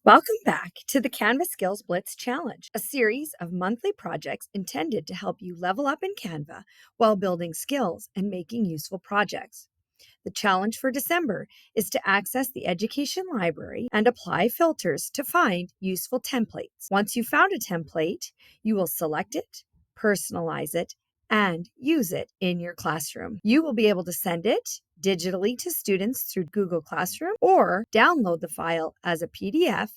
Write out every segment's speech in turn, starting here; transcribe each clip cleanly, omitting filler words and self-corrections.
Welcome back to the Canva Skills Blitz Challenge, a series of monthly projects intended to help you level up in Canva while building skills and making useful projects. The challenge for December is to access the education library and apply filters to find useful templates. Once you've found a template, you will select it, personalize it, and use it in your classroom. You will be able to send it digitally to students through Google Classroom or download the file as a PDF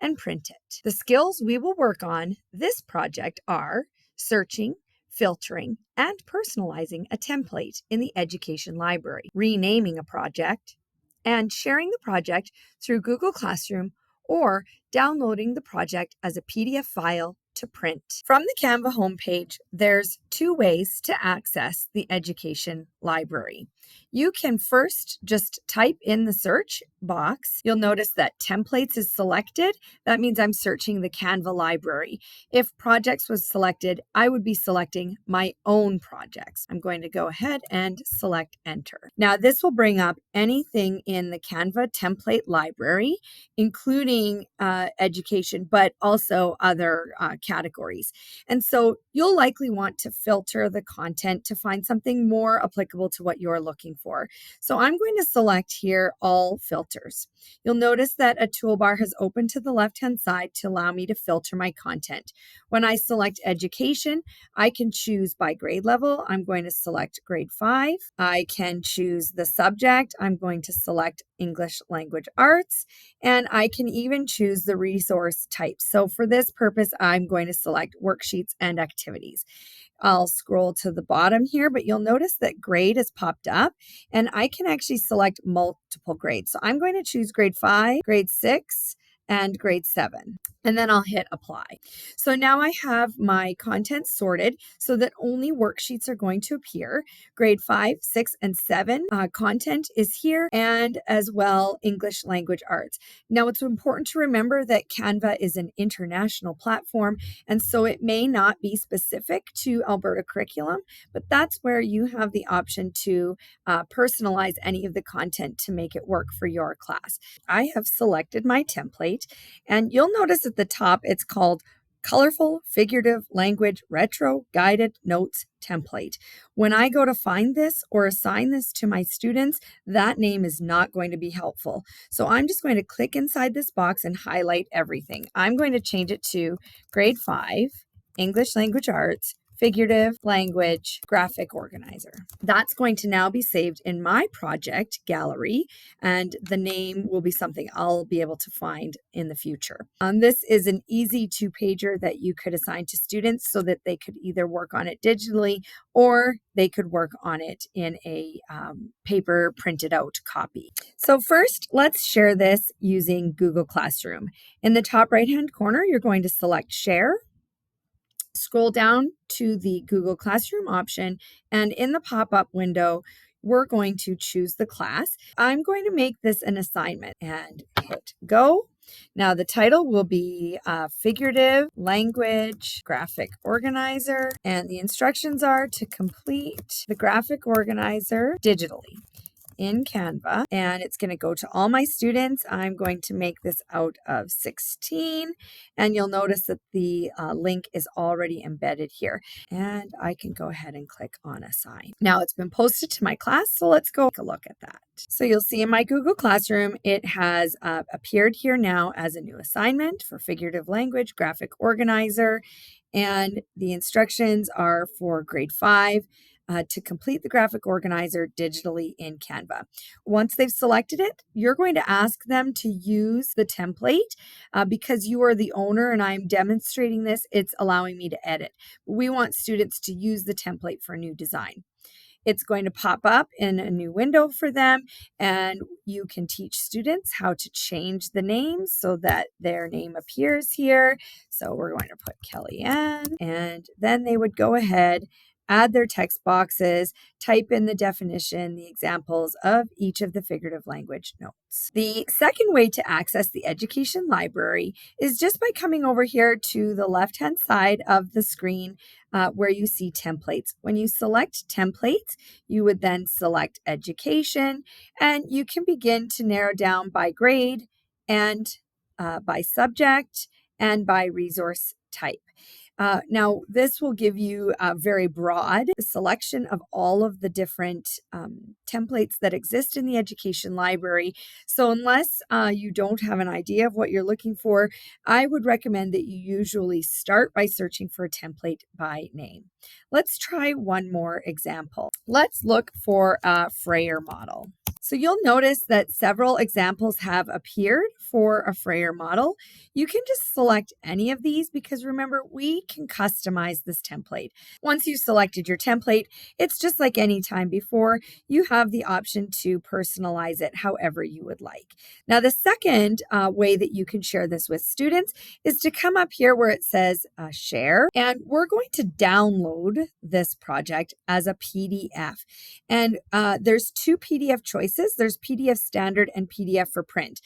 and print it. The skills we will work on this project are searching, filtering, and personalizing a template in the education library, renaming a project, and sharing the project through Google Classroom or downloading the project as a PDF file to print. From the Canva homepage, there's two ways to access the education library. You can first just type in the search box. You'll notice that templates is selected. That means I'm searching the Canva library. If projects was selected, I would be selecting my own projects. I'm going to go ahead and select enter. Now this will bring up anything in the Canva template library, including education, but also other categories. And so you'll likely want to filter the content to find something more applicable to what you're looking for. So I'm going to select here all filters. You'll notice that a toolbar has opened to the left-hand side to allow me to filter my content. When I select education, I can choose by grade level. I'm going to select grade 5. I can choose the subject. I'm going to select English Language Arts, and I can even choose the resource type. So for this purpose, I'm going to select worksheets and activities. I'll scroll to the bottom here, but you'll notice that grade has popped up and I can actually select multiple grades. So I'm going to choose grade 5, grade 6, and grade 7. And then I'll hit apply. So now I have my content sorted so that only worksheets are going to appear. Grade 5, 6, and 7 content is here, and as well English Language Arts. Now it's important to remember that Canva is an international platform, and so it may not be specific to Alberta curriculum, but that's where you have the option to personalize any of the content to make it work for your class. I have selected my template, and you'll notice at the top it's called Colorful Figurative Language Retro Guided Notes Template. When I go to find this or assign this to my students, that name is not going to be helpful. So I'm just going to click inside this box and highlight everything. I'm going to change it to grade 5, English Language Arts, Figurative Language Graphic Organizer. That's going to now be saved in my project gallery, and the name will be something I'll be able to find in the future. This is an easy 2-pager that you could assign to students so that they could either work on it digitally or they could work on it in a paper printed out copy. So first, let's share this using Google Classroom. In the top right-hand corner, you're going to select Share. Scroll down to the Google Classroom option, and in the pop-up window, we're going to choose the class. I'm going to make this an assignment and hit go. Now the title will be Figurative Language Graphic Organizer, and the instructions are to complete the graphic organizer digitally in Canva, and it's going to go to all my students. I'm going to make this out of 16, and you'll notice that the link is already embedded here, and I can go ahead and click on assign. Now it's been posted to my class, so let's go take a look at that. So you'll see in my Google Classroom, it has appeared here now as a new assignment for Figurative Language Graphic Organizer, and the instructions are for grade 5. To complete the graphic organizer digitally in Canva. Once they've selected it, you're going to ask them to use the template because you are the owner and I'm demonstrating this, it's allowing me to edit. We want students to use the template for a new design. It's going to pop up in a new window for them, and you can teach students how to change the names so that their name appears here. So we're going to put Kelli-Ann, and then they would go ahead, add their text boxes, type in the definition, the examples of each of the figurative language notes. The second way to access the education library is just by coming over here to the left-hand side of the screen where you see templates. When you select templates, you would then select education, and you can begin to narrow down by grade and by subject, and by resource type. Now, this will give you a very broad selection of all of the different templates that exist in the education library. So, unless you don't have an idea of what you're looking for, I would recommend that you usually start by searching for a template by name. Let's try one more example. Let's look for a Freyer model. So you'll notice that several examples have appeared for a Freyer model. You can just select any of these because remember, we can customize this template. Once you've selected your template, it's just like any time before. You have the option to personalize it however you would like. Now, the second way that you can share this with students is to come up here where it says share, and we're going to download this project as a PDF. And there's two PDF choices. There's PDF standard and PDF for print.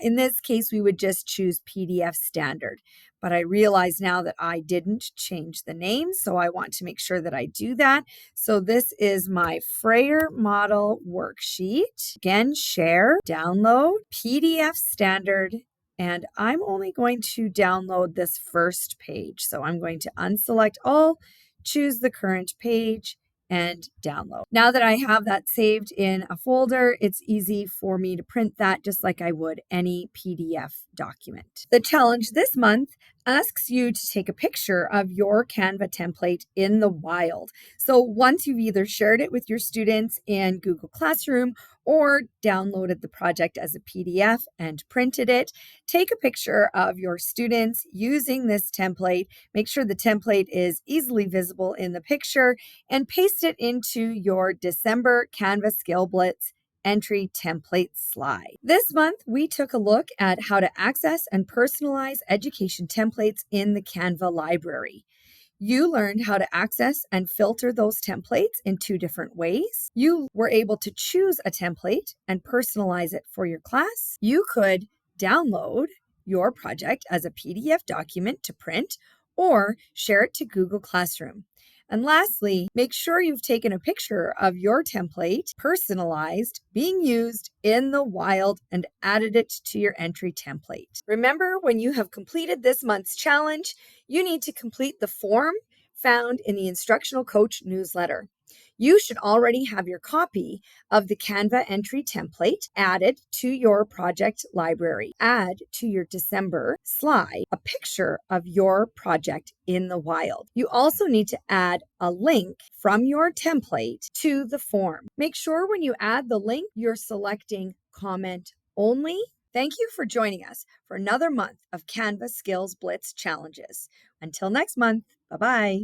In this case, we would just choose PDF standard. But I realize now that I didn't change the name, so I want to make sure that I do that. So this is my Freyer model worksheet. Again, share, download, PDF standard, and I'm only going to download this first page. So I'm going to unselect all, choose the current page, and download. Now that I have that saved in a folder, it's easy for me to print that just like I would any PDF document. The challenge this month asks you to take a picture of your Canva template in the wild. So once you've either shared it with your students in Google Classroom or downloaded the project as a PDF and printed it, take a picture of your students using this template. Make sure the template is easily visible in the picture and paste it into your December Canva Skill Blitz entry template slide. This month, we took a look at how to access and personalize education templates in the Canva library. You learned how to access and filter those templates in two different ways. You were able to choose a template and personalize it for your class. You could download your project as a PDF document to print or share it to Google Classroom. And lastly, make sure you've taken a picture of your template, personalized, being used in the wild, and added it to your entry template. Remember, when you have completed this month's challenge, you need to complete the form found in the Instructional Coach newsletter. You should already have your copy of the Canva entry template added to your project library. Add to your December slide a picture of your project in the wild. You also need to add a link from your template to the form. Make sure when you add the link, you're selecting comment only. Thank you for joining us for another month of Canva Skills Blitz challenges. Until next month, bye-bye.